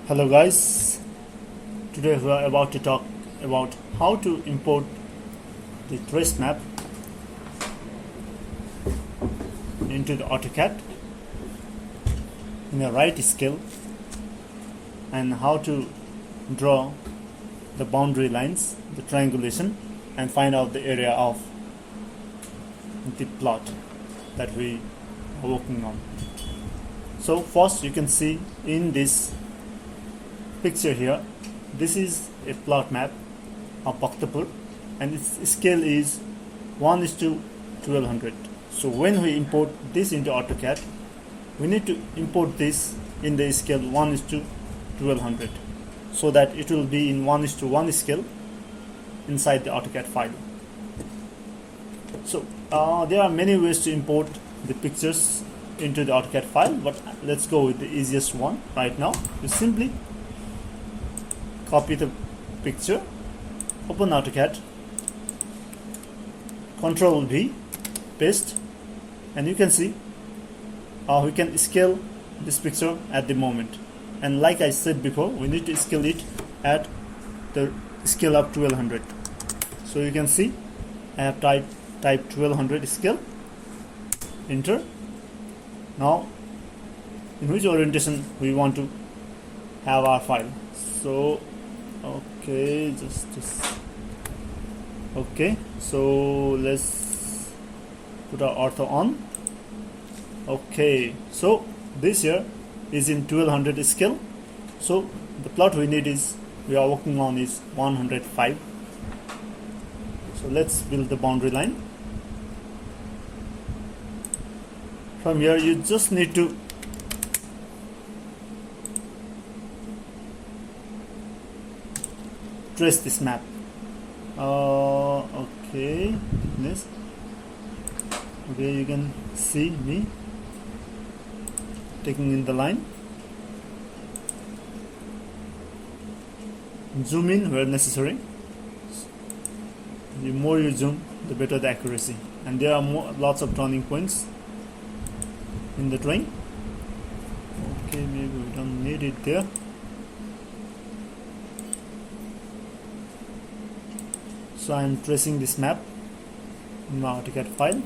Hello guys, today we are about to talk about how to import the trace map into the Autocad in a right scale and how to draw the boundary lines, the triangulation, and find out the area of the plot that we are working on. So first you can see in this picture here, this is a plot map of Bhaktapur and its scale is 1:1200. So when we import this into AutoCAD, we need to import this in the scale 1:1200 so that it will be in 1:1 scale inside the AutoCAD file. So there are many ways to import the pictures into the AutoCAD file, but let's go with the easiest one right now. You simply copy the picture, open AutoCAD, Control V, paste, and you can see we can scale this picture at the moment. And like I said before, we need to scale it at the scale of 1200. So you can see I have typed 1200 scale, enter. Now in which orientation we want to have our file. So okay, okay, so let's put our ortho on. Okay, so this here is in 1200 scale. So the plot we are working on is 105. So let's build the boundary line. From here you just need to trace this map. Okay, yes. Okay, you can see me taking in the line. Zoom in where necessary. The more you zoom, the better the accuracy. And there are lots of turning points in the drawing. Okay, maybe we don't need it there. So I am tracing this map in my AutoCAD file.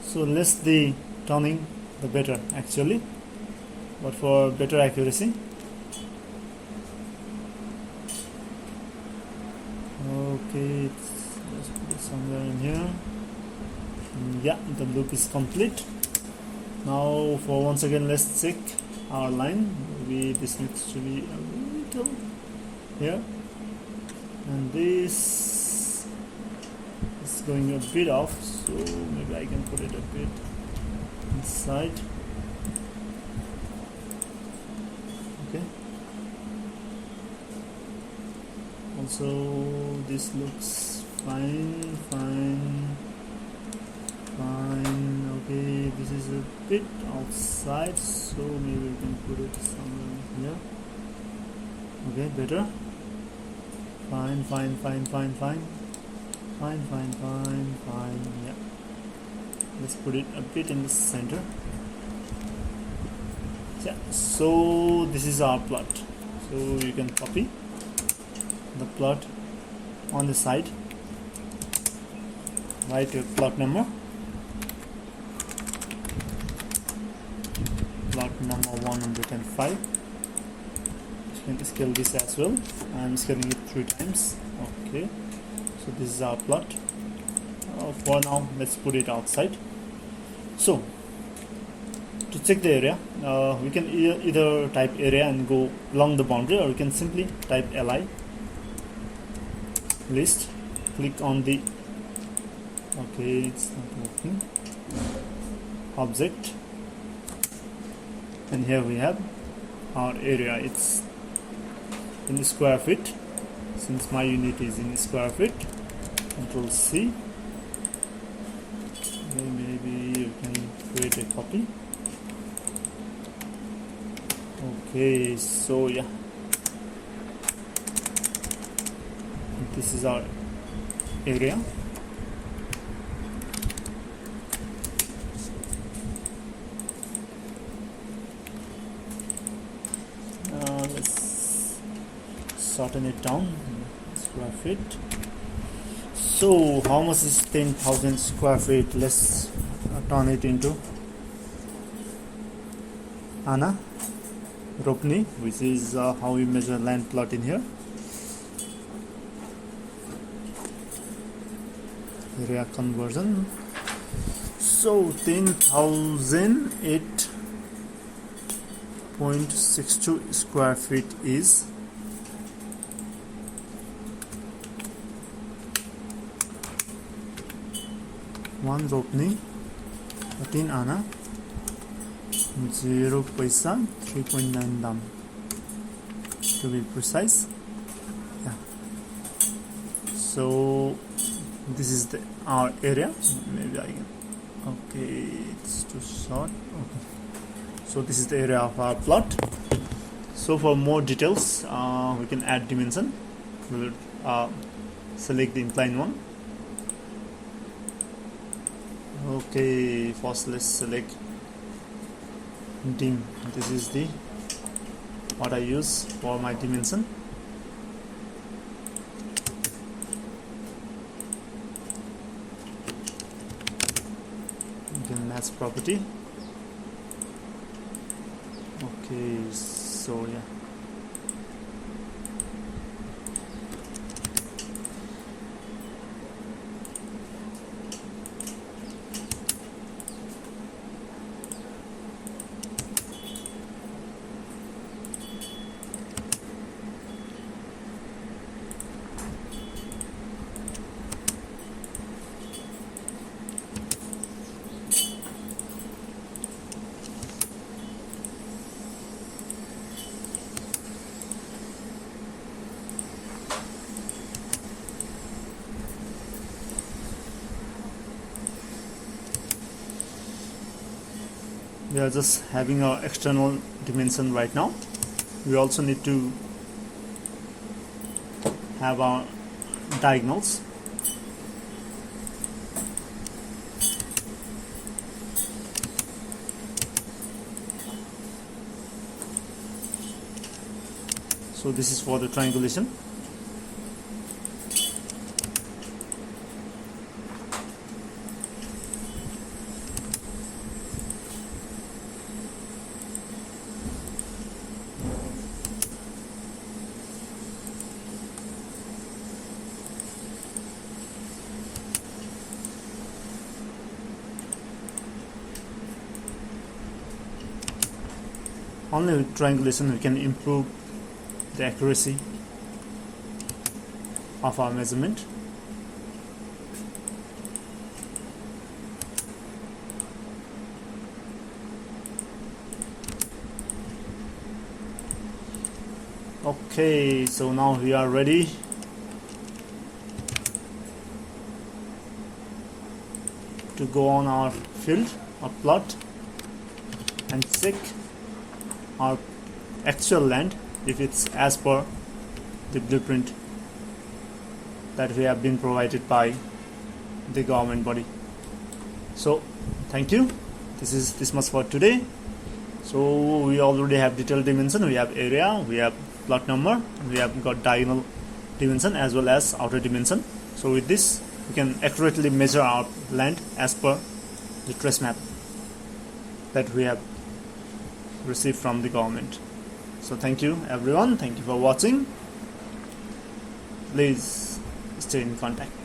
So less the turning, the better actually, but for better accuracy. Okay, let's put it somewhere in here. Yeah, the loop is complete. Now for once again, let's check our line. Maybe this needs to be a little here, and this is going a bit off, so maybe I can put it a bit inside. Okay, also this looks fine. Okay, this is a bit outside, so maybe we can put it somewhere here. Okay, better. Fine. Yeah, let's put it a bit in the center. Yeah, so this is our plot. So you can copy the plot on the side, write your plot number, plot number 105. You can scale this as well. I am scaling it 3 times. Okay, so this is our plot. For now, let's put it outside. So to check the area, we can either type area and go along the boundary, or we can simply type li list, click on the it's not working, object, and here we have our area. It's in square feet. Since my unit is in square feet, Control C. Maybe you can create a copy. Okay, so yeah, this is our area. shorten it down. Square feet. So how much is 10,000 square feet? Let's turn it into Anna Ropni, which is how we measure land plot in here. Area conversion. So 10,000 8.62 square feet is 1 ropni 13 ana 0 paisa 3.9 dam to be precise. Yeah, so this is our area. Maybe I can, okay, it's too short. Okay, so this is the area of our plot. So for more details, we can add dimension. We will select the incline one. Okay, first let's select dim. This is the what I use for my dimension. Then match property. Okay, so yeah, we are just having our external dimension right now. We also need to have our diagonals. So this is for the triangulation. Only with triangulation we can improve the accuracy of our measurement. Okay, so now we are ready to go on our field or plot and check our actual land if it's as per the blueprint that we have been provided by the government body. So thank you. This is this much for today. So we already have detailed dimension, we have area, we have plot number, we have got diagonal dimension as well as outer dimension. So with this we can accurately measure our land as per the trace map that we have received from the government. So thank you everyone, thank you for watching. Please stay in contact.